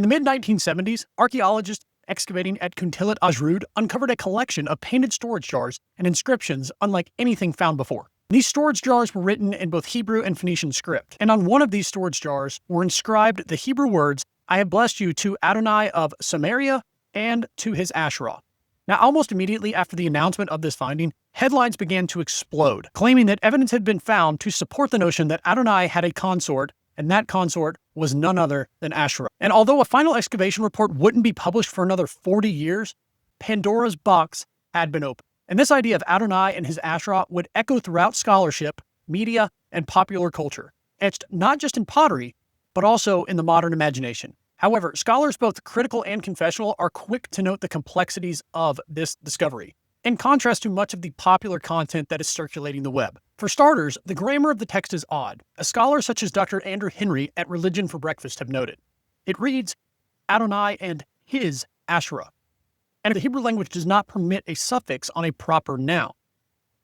In the mid-1970s, archaeologists excavating at Kuntillet Ajrud uncovered a collection of painted storage jars and inscriptions unlike anything found before. These storage jars were written in both Hebrew and Phoenician script, and on one of these storage jars were inscribed the Hebrew words, "I have blessed you to Adonai of Samaria and to his Asherah." Now, almost immediately after the announcement of this finding, headlines began to explode, claiming that evidence had been found to support the notion that Adonai had a consort, and that consort was none other than Asherah. And although a final excavation report wouldn't be published for another 40 years, Pandora's box had been opened. And this idea of Adonai and his Asherah would echo throughout scholarship, media, and popular culture, etched not just in pottery, but also in the modern imagination. However, scholars both critical and confessional are quick to note the complexities of this discovery, in contrast to much of the popular content that is circulating the web. For starters, the grammar of the text is odd, as scholars such as Dr. Andrew Henry at Religion for Breakfast have noted. It reads, Adonai and his Asherah, and the Hebrew language does not permit a suffix on a proper noun,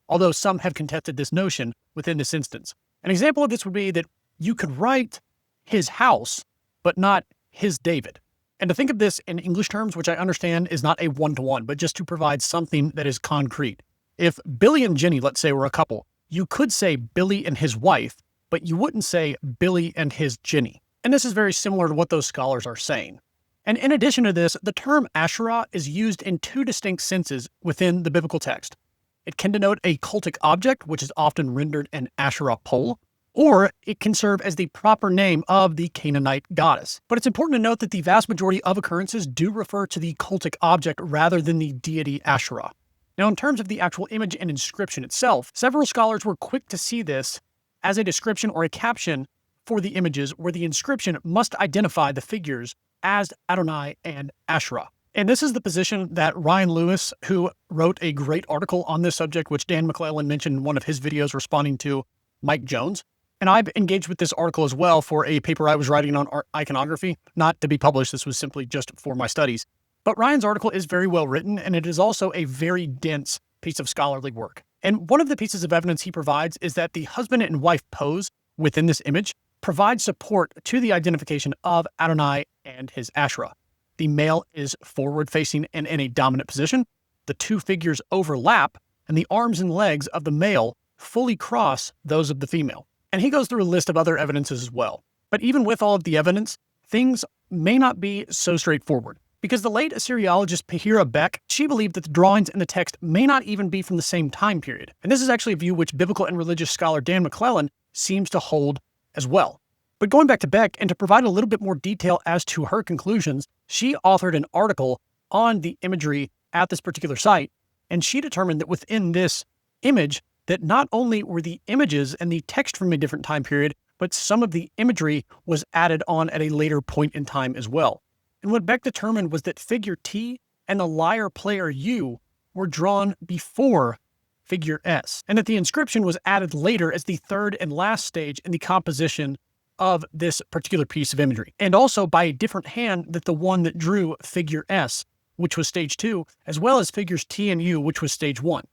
although some have contested this notion within this instance. An example of this would be that you could write his house, but not his David. And to think of this in English terms, which I understand is not a one-to-one, but just to provide something that is concrete. If Billy and Jenny, let's say, were a couple, you could say Billy and his wife, but you wouldn't say Billy and his Jenny. And this is very similar to what those scholars are saying. And in addition to this, the term Asherah is used in two distinct senses within the biblical text. It can denote a cultic object, which is often rendered an Asherah pole, or it can serve as the proper name of the Canaanite goddess. But it's important to note that the vast majority of occurrences do refer to the cultic object rather than the deity Asherah. Now, in terms of the actual image and inscription itself, several scholars were quick to see this as a description or a caption for the images where the inscription must identify the figures as Adonai and Asherah. And this is the position that Ryan Lewis, who wrote a great article on this subject, which Dan McClellan mentioned in one of his videos responding to Mike Jones. And I've engaged with this article as well for a paper I was writing on iconography, not to be published. This was simply just for my studies. But Ryan's article is very well written, and it is also a very dense piece of scholarly work. And one of the pieces of evidence he provides is that the husband and wife pose within this image provides support to the identification of Adonai and his Asherah. The male is forward-facing and in a dominant position. The two figures overlap, and the arms and legs of the male fully cross those of the female. And he goes through a list of other evidences as well. But even with all of the evidence, things may not be so straightforward. Because the late Assyriologist Beck, she believed that the drawings in the text may not even be from the same time period. And this is actually a view which biblical and religious scholar Dan McClellan seems to hold as well. But going back to Beck, and to provide a little bit more detail as to her conclusions, she authored an article on the imagery at this particular site, and she determined that within this image, that not only were the images and the text from a different time period, but some of the imagery was added on at a later point in time as well. And what Beck determined was that figure T and the lyre player U were drawn before figure S, and that the inscription was added later as the third and last stage in the composition of this particular piece of imagery. And also by a different hand than the one that drew figure S, which was stage 2, as well as figures T and U, which was stage 1.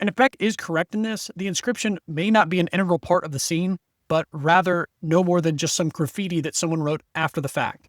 And if Beck is correct in this, the inscription may not be an integral part of the scene, but rather no more than just some graffiti that someone wrote after the fact.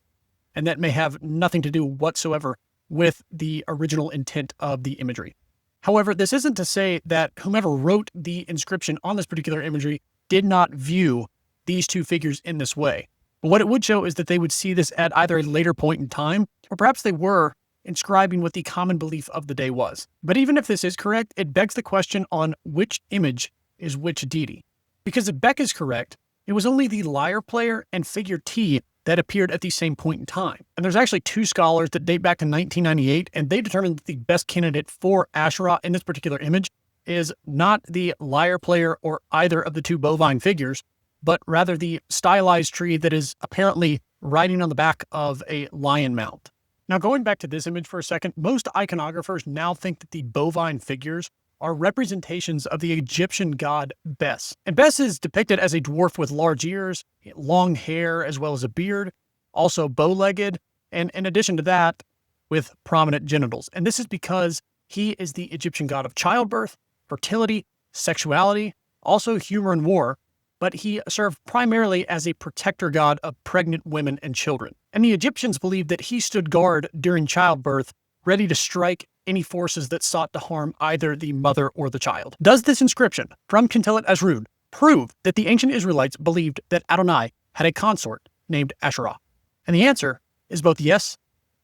And that may have nothing to do whatsoever with the original intent of the imagery. However, this isn't to say that whomever wrote the inscription on this particular imagery did not view these two figures in this way. But what it would show is that they would see this at either a later point in time, or perhaps they were inscribing what the common belief of the day was. But even if this is correct, it begs the question on which image is which deity. Because if Beck is correct, it was only the lyre player and figure T that appeared at the same point in time. And there's actually two scholars that date back to 1998, and they determined that the best candidate for Asherah in this particular image is not the lyre player or either of the two bovine figures, but rather the stylized tree that is apparently riding on the back of a lion mount. Now, going back to this image for a second, most iconographers now think that the bovine figures are representations of the Egyptian god Bes. And Bes is depicted as a dwarf with large ears, long hair, as well as a beard, also bow-legged, and in addition to that, with prominent genitals. And this is because he is the Egyptian god of childbirth, fertility, sexuality, also humor and war, but he served primarily as a protector god of pregnant women and children. And the Egyptians believed that he stood guard during childbirth, ready to strike any forces that sought to harm either the mother or the child. Does this inscription from Kuntillet Ajrud prove that the ancient Israelites believed that Adonai had a consort named Asherah? And the answer is both yes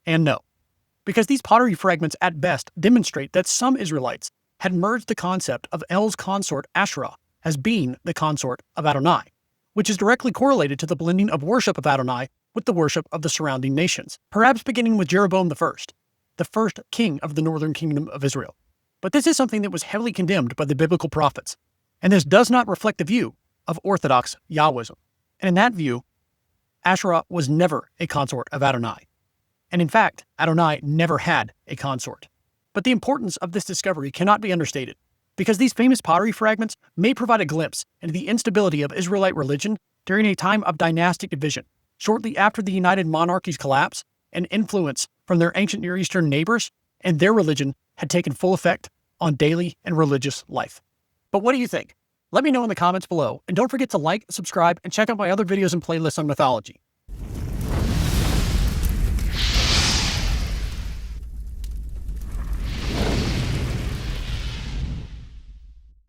and no, because these pottery fragments at best demonstrate that some Israelites had merged the concept of El's consort Asherah as being the consort of Adonai, which is directly correlated to the blending of worship of Adonai with the worship of the surrounding nations, perhaps beginning with Jeroboam the first king of the northern kingdom of Israel. But this is something that was heavily condemned by the biblical prophets, and this does not reflect the view of Orthodox Yahwism. And in that view, Asherah was never a consort of Adonai. And in fact, Adonai never had a consort. But the importance of this discovery cannot be understated, because these famous pottery fragments may provide a glimpse into the instability of Israelite religion during a time of dynastic division, shortly after the United Monarchy's collapse, and influence from their ancient Near Eastern neighbors and their religion had taken full effect on daily and religious life. But what do you think? Let me know in the comments below, and don't forget to like, subscribe, and check out my other videos and playlists on mythology.